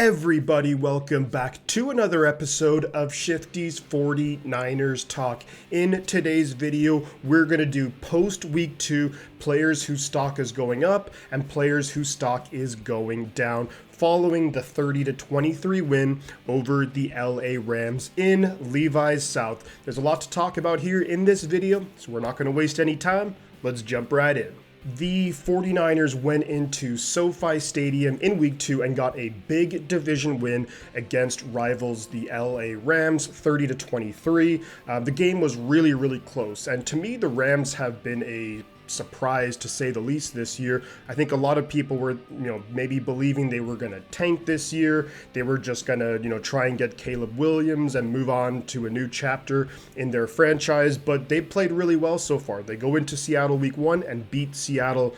Everybody, welcome back to another episode of Shifty's 49ers Talk. In today's video, we're going to do post-week 2 players whose stock is going up and players whose stock is going down following the 30-23 win over the LA Rams in Levi's South. There's a lot to talk about here in this video, so we're not going to waste any time. Let's jump right in. The 49ers went into SoFi Stadium in week 2 and got a big division win against rivals the LA Rams, 30-23. The game was really close, and to me the Rams have been a surprise to say the least this year. I think a lot of people were, maybe believing they were going to tank this year. They were just going to, try and get Caleb Williams and move on to a new chapter in their franchise, but they played really well so far. They go into Seattle week 1 and beat Seattle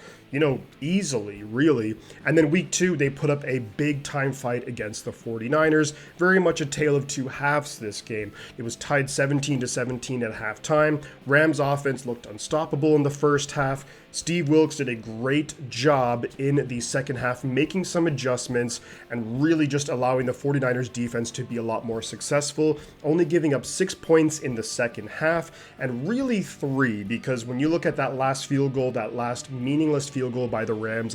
easily, really. And then week 2, they put up a big time fight against the 49ers. Very much a tale of two halves this game. It was tied 17-17 at halftime. Rams offense looked unstoppable in the first half. Steve Wilks did a great job in the second half, making some adjustments and really just allowing the 49ers defense to be a lot more successful, only giving up 6 points in the second half, and really 3, because when you look at that last field goal, that last meaningless field goal by the Rams,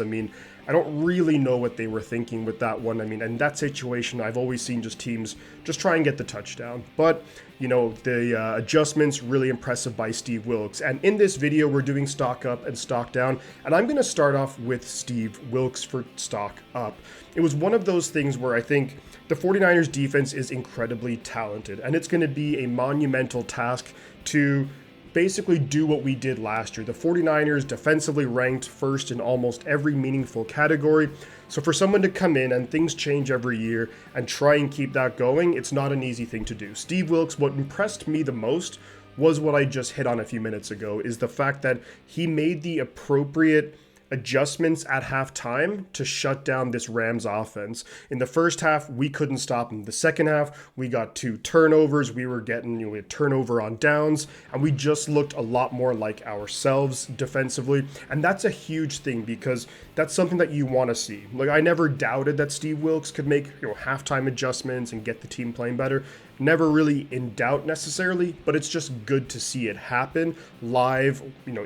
I don't really know what they were thinking with that one. In that situation, I've always seen just teams just try and get the touchdown. But, the adjustments, really impressive by Steve Wilks. And in this video, we're doing stock up and stock down. And I'm going to start off with Steve Wilks for stock up. It was one of those things where I think the 49ers defense is incredibly talented. And it's going to be a monumental task to basically do what we did last year. The 49ers defensively ranked first in almost every meaningful category. So for someone to come in, and things change every year, and try and keep that going, it's not an easy thing to do. Steve Wilks, what impressed me the most was what I just hit on a few minutes ago, is the fact that he made the appropriate adjustments at halftime to shut down this Rams offense. In the first half, we couldn't stop them. The second half, we got 2 turnovers. We were getting a turnover on downs, and we just looked a lot more like ourselves defensively. And that's a huge thing, because that's something that you want to see. I never doubted that Steve Wilks could make halftime adjustments and get the team playing better. Never really in doubt necessarily, but it's just good to see it happen live,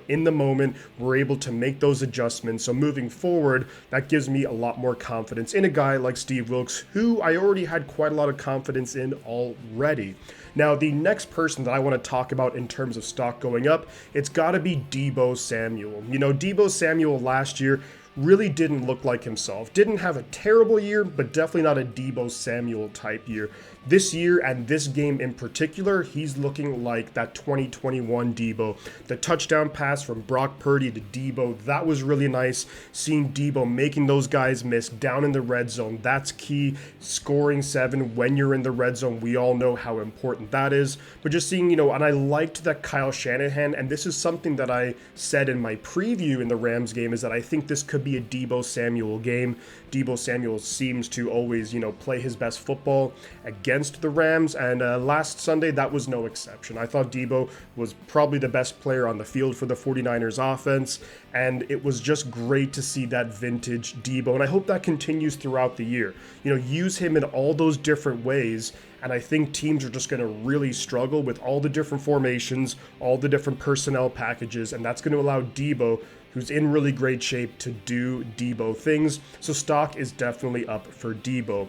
in the moment. We're able to make those adjustments. So moving forward, that gives me a lot more confidence in a guy like Steve Wilks, who I already had quite a lot of confidence in already. Now, the next person that I want to talk about in terms of stock going up, it's got to be Deebo Samuel. Deebo Samuel last year really didn't look like himself. Didn't have a terrible year, but definitely not a Deebo Samuel type year. This year, and this game in particular, he's looking like that 2021 Deebo. The touchdown pass from Brock Purdy to Deebo, that was really nice. Seeing Deebo making those guys miss down in the red zone, that's key. Scoring 7 when you're in the red zone, we all know how important that is. But just seeing, and I liked that Kyle Shanahan, and this is something that I said in my preview in the Rams game, is that I think this could be a Deebo Samuel game. Deebo Samuel seems to always, play his best football against the Rams, and last Sunday that was no exception. I thought Deebo was probably the best player on the field for the 49ers offense, and it was just great to see that vintage Deebo, and I hope that continues throughout the year. Use him in all those different ways, and I think teams are just going to really struggle with all the different formations, all the different personnel packages, and that's going to allow Deebo, who's in really great shape, to do Deebo things. So stock is definitely up for Deebo.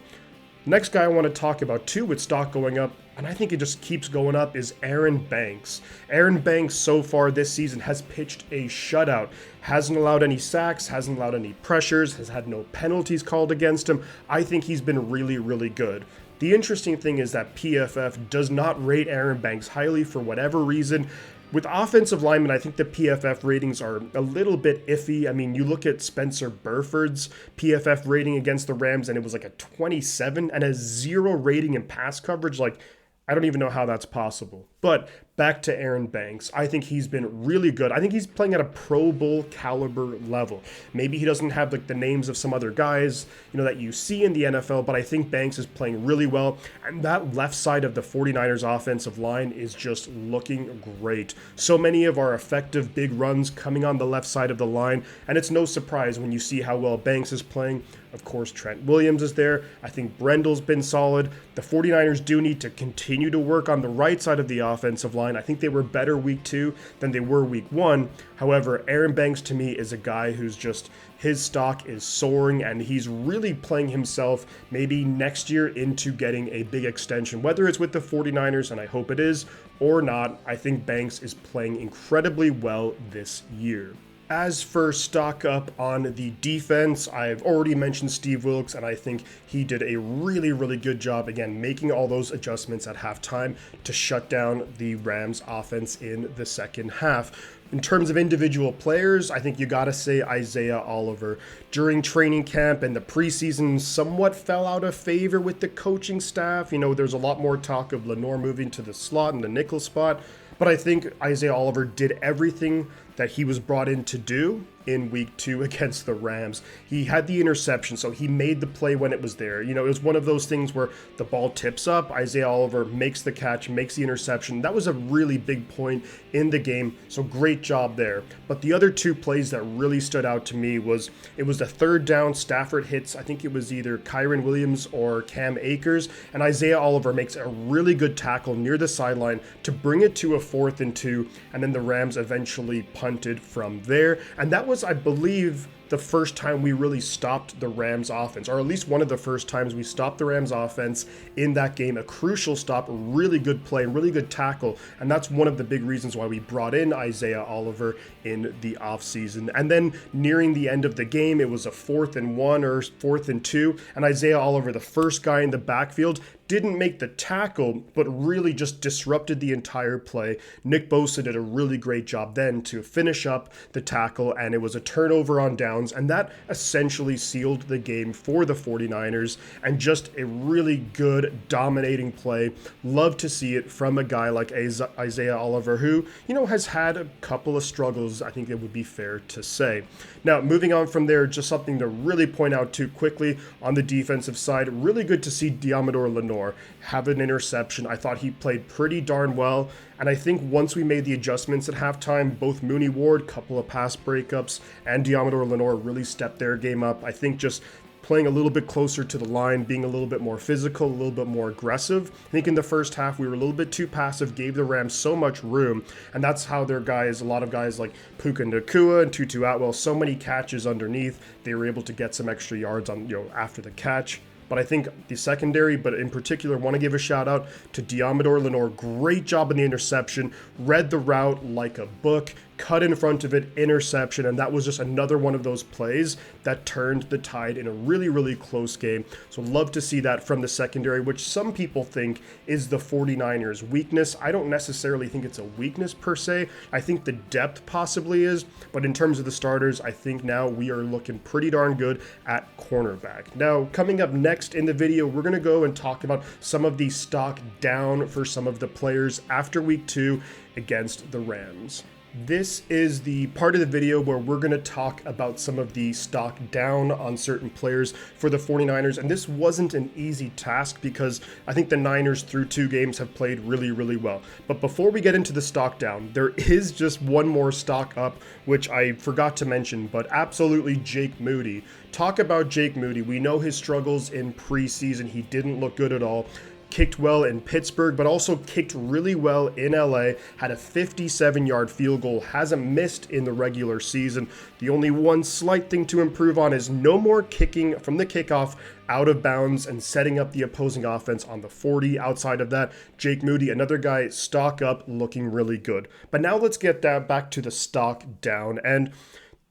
Next guy I want to talk about too with stock going up, and I think it just keeps going up, is Aaron Banks. Aaron Banks so far this season has pitched a shutout. Hasn't allowed any sacks, hasn't allowed any pressures, has had no penalties called against him. I think he's been really good. The interesting thing is that PFF does not rate Aaron Banks highly for whatever reason. With offensive linemen, I think the PFF ratings are a little bit iffy. You look at Spencer Burford's PFF rating against the Rams, and it was like a 27 and a 0 rating in pass coverage. I don't even know how that's possible. But back to Aaron Banks. I think he's been really good. I think he's playing at a Pro Bowl caliber level. Maybe he doesn't have like the names of some other guys, that you see in the NFL, but I think Banks is playing really well. And that left side of the 49ers offensive line is just looking great. So many of our effective big runs coming on the left side of the line, and it's no surprise when you see how well Banks is playing. Of course, Trent Williams is there. I think Brendel's been solid. The 49ers do need to continue to work on the right side of the offensive line. I think they were better week 2 than they were week 1. However, Aaron Banks to me is a guy who's just, his stock is soaring and he's really playing himself maybe next year into getting a big extension, whether it's with the 49ers, and I hope it is, or not. I think Banks is playing incredibly well this year. As for stock up on the defense, I've already mentioned Steve Wilks, and I think he did a really, really good job, again, making all those adjustments at halftime to shut down the Rams offense in the second half. In terms of individual players, I think you got to say Isaiah Oliver. During training camp and the preseason, somewhat fell out of favor with the coaching staff. There's a lot more talk of Lenoir moving to the slot and the nickel spot. But I think Isaiah Oliver did everything that he was brought in to do in week 2 against the Rams. He had the interception, so he made the play when it was there. It was one of those things where the ball tips up, Isaiah Oliver makes the catch, makes the interception. That was a really big point in the game, so great job there. But the other 2 plays that really stood out to me was the 3rd down, Stafford hits, I think it was either Kyren Williams or Cam Akers, and Isaiah Oliver makes a really good tackle near the sideline to bring it to a 4th and 2, and then the Rams eventually punted from there. And that was, I believe, the first time we really stopped the Rams offense, or at least one of the first times we stopped the Rams offense in that game. A crucial stop, a really good play, really good tackle, and that's one of the big reasons why we brought in Isaiah Oliver in the offseason. And then nearing the end of the game, it was a 4th and 1 or 4th and 2, and Isaiah Oliver, the first guy in the backfield, didn't make the tackle, but really just disrupted the entire play. Nick Bosa did a really great job then to finish up the tackle, and it was a turnover on downs, and that essentially sealed the game for the 49ers, and just a really good, dominating play. Love to see it from a guy like Isaiah Oliver, who, has had a couple of struggles, I think it would be fair to say. Now, moving on from there, just something to really point out too quickly on the defensive side, really good to see Deommodore Lenoir have an interception. I thought he played pretty darn well, and I think once we made the adjustments at halftime, both Mooney Ward, couple of pass breakups, and Deommodore Lenoir really stepped their game up. I think just playing a little bit closer to the line, being a little bit more physical, a little bit more aggressive. I think in the first half, we were a little bit too passive, gave the Rams so much room, and that's how their guys, a lot of guys like Puka Nacua and Tutu Atwell, so many catches underneath, they were able to get some extra yards on, after the catch. But I think the secondary, but in particular, want to give a shout out to Deommodore Lenoir. Great job in the interception, read the route like a book, cut in front of it, interception, and that was just another one of those plays that turned the tide in a really, really close game. So love to see that from the secondary, which some people think is the 49ers' weakness. I don't necessarily think it's a weakness per se. I think the depth possibly is, but in terms of the starters, I think now we are looking pretty darn good at cornerback. Now, coming up next in the video, we're going to go and talk about some of the stock down for some of the players after week 2 against the Rams. This is the part of the video where we're going to talk about some of the stock down on certain players for the 49ers, and this wasn't an easy task because I think the Niners through 2 games have played really, really well. But before we get into the stock down, there is just one more stock up, which I forgot to mention, but absolutely Jake Moody. Talk about Jake Moody. We know his struggles in preseason. He didn't look good at all. Kicked well in Pittsburgh, but also kicked really well in LA, had a 57-yard field goal, hasn't missed in the regular season. The only one slight thing to improve on is no more kicking from the kickoff out of bounds and setting up the opposing offense on the 40. Outside of that, Jake Moody, another guy, stock up, looking really good. But now let's get back to the stock down, and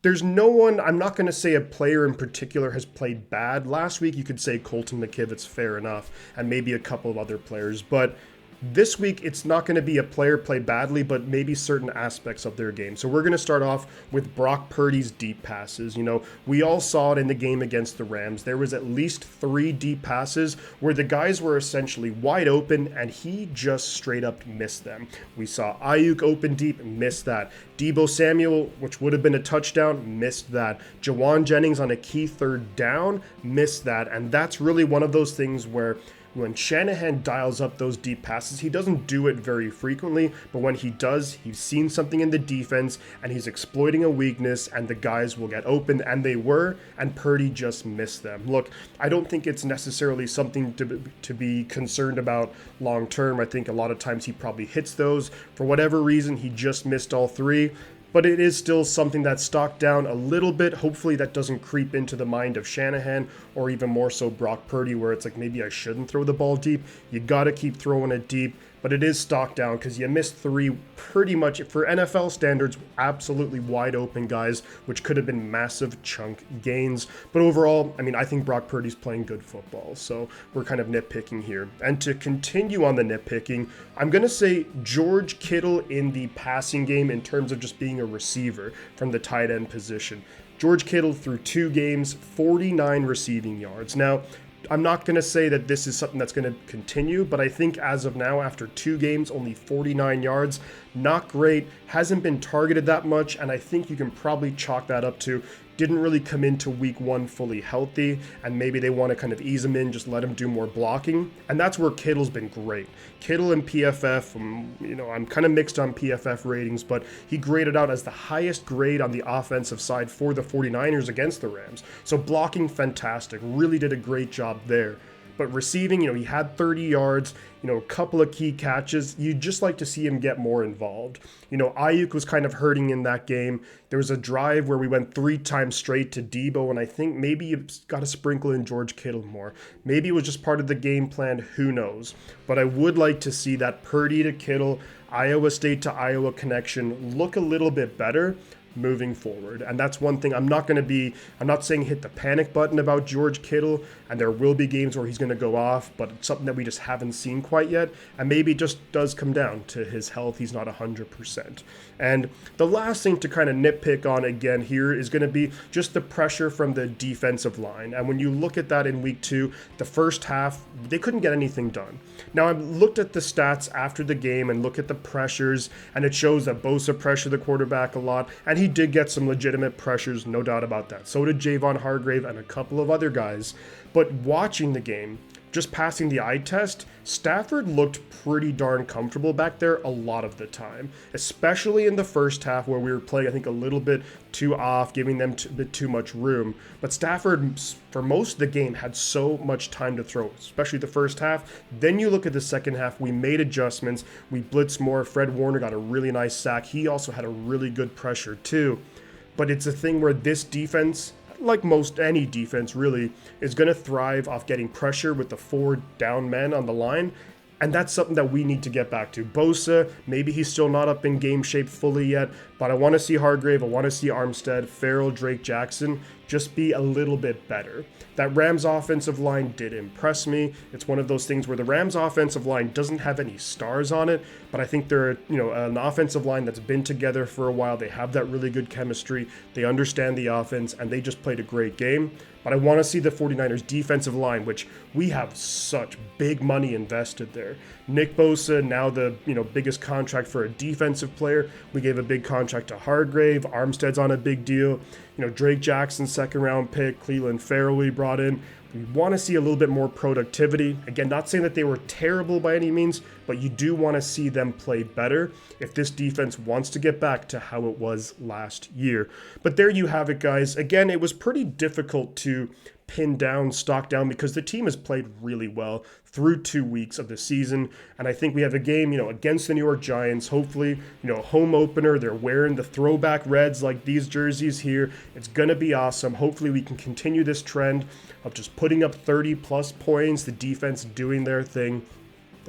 there's no one, I'm not going to say a player in particular has played bad. Last week, you could say Colton McKivitz, fair enough, and maybe a couple of other players. But This week, it's not going to be a player play badly, but maybe certain aspects of their game. So we're going to start off with Brock Purdy's deep passes. We all saw it in the game against the Rams. There was at least 3 deep passes where the guys were essentially wide open and he just straight up missed them. We saw Aiyuk open deep, missed that. Deebo Samuel, which would have been a touchdown, missed that. Jawan Jennings on a key third down, missed that. And that's really one of those things where when Shanahan dials up those deep passes, he doesn't do it very frequently, but when he does, he's seen something in the defense and he's exploiting a weakness and the guys will get open, and they were, and Purdy just missed them. Look, I don't think it's necessarily something to be concerned about long term. I think a lot of times he probably hits those. For whatever reason, he just missed all 3. But it is still something that's stocked down a little bit. Hopefully that doesn't creep into the mind of Shanahan, or even more so Brock Purdy, where it's like, maybe I shouldn't throw the ball deep. You got to keep throwing it deep. But it is stocked down because you missed 3 pretty much, for NFL standards, absolutely wide open guys, which could have been massive chunk gains. But overall, I think Brock Purdy's playing good football. So we're kind of nitpicking here. And to continue on the nitpicking, I'm going to say George Kittle in the passing game in terms of just being a receiver from the tight end position. George Kittle through 2 games, 49 receiving yards. Now, I'm not going to say that this is something that's going to continue, but I think as of now, after 2 games, only 49 yards, not great, hasn't been targeted that much, and I think you can probably chalk that up to didn't really come into week 1 fully healthy, and maybe they want to kind of ease him in, just let him do more blocking, and that's where Kittle's been great. Kittle in PFF, I'm kind of mixed on PFF ratings, but he graded out as the highest grade on the offensive side for the 49ers against the Rams. So blocking, fantastic, really did a great job there. But receiving, he had 30 yards, a couple of key catches. You'd just like to see him get more involved. Aiyuk was kind of hurting in that game. There was a drive where we went 3 times straight to Deebo, and I think maybe you got to sprinkle in George Kittle more. Maybe it was just part of the game plan, who knows. But I would like to see that Purdy to Kittle, Iowa State to Iowa connection look a little bit better moving forward. And that's one thing I'm not saying hit the panic button about George Kittle, and there will be games where he's going to go off, but it's something that we just haven't seen quite yet. And maybe it just does come down to his health. He's not 100%. And the last thing to kind of nitpick on again here is going to be just the pressure from the defensive line. And when you look at that in week 2, the first half, they couldn't get anything done. Now, I've looked at the stats after the game and look at the pressures, and it shows that Bosa pressured the quarterback a lot, and he did get some legitimate pressures, no doubt about that. So did Javon Hargrave and a couple of other guys. But watching the game, just passing the eye test, Stafford looked pretty darn comfortable back there a lot of the time, especially in the first half where we were playing, I think, a little bit too off, giving them a bit too much room. But Stafford, for most of the game, had so much time to throw, especially the first half. Then you look at the second half, we made adjustments, we blitzed more. Fred Warner got a really nice sack. He also had a really good pressure too. But it's a thing where this defense, like most any defense really, is going to thrive off getting pressure with the 4 down men on the line. And that's something that we need to get back to. Bosa, maybe he's still not up in game shape fully yet, but I want to see Hargrave, I want to see Armstead, Farrell, Drake Jackson just be a little bit better. That Rams offensive line did impress me. It's one of those things where the Rams offensive line doesn't have any stars on it, but I think they're, an offensive line that's been together for a while. They have that really good chemistry. They understand the offense, and they just played a great game. But I want to see the 49ers defensive line, which we have such big money invested there. Nick Bosa, now the biggest contract for a defensive player. We gave a big contract to Hargrave. Armstead's on a big deal. Drake Jackson, 2nd round pick. Cleveland Farrell we brought in. We want to see a little bit more productivity. Again, not saying that they were terrible by any means, but you do want to see them play better if this defense wants to get back to how it was last year. But there you have it, guys. Again, it was pretty difficult to pin down, stock down, because the team has played really well through 2 weeks of the season. And I think we have a game, against the New York Giants, hopefully, home opener. They're wearing the throwback reds like these jerseys here. It's going to be awesome. Hopefully we can continue this trend of just putting up 30 plus points, the defense doing their thing.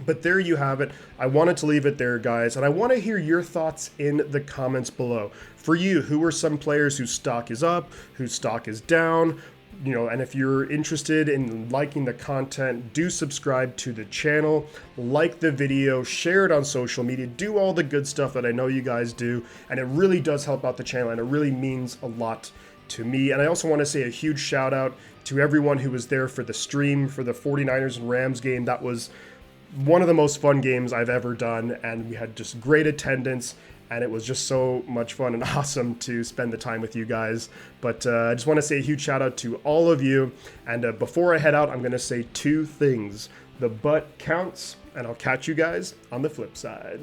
But there you have it. I wanted to leave it there, guys, and I want to hear your thoughts in the comments below. For you, who are some players whose stock is up, whose stock is down? And if you're interested in liking the content, do subscribe to the channel, like the video, share it on social media, do all the good stuff that I know you guys do, and it really does help out the channel, and it really means a lot to me. And I also want to say a huge shout out to everyone who was there for the stream for the 49ers and Rams game. That was one of the most fun games I've ever done, and we had just great attendance, and it was just so much fun and awesome to spend the time with you guys. But I just want to say a huge shout out to all of you, and before I head out, I'm going to say two things. The butt counts, and I'll catch you guys on the flip side.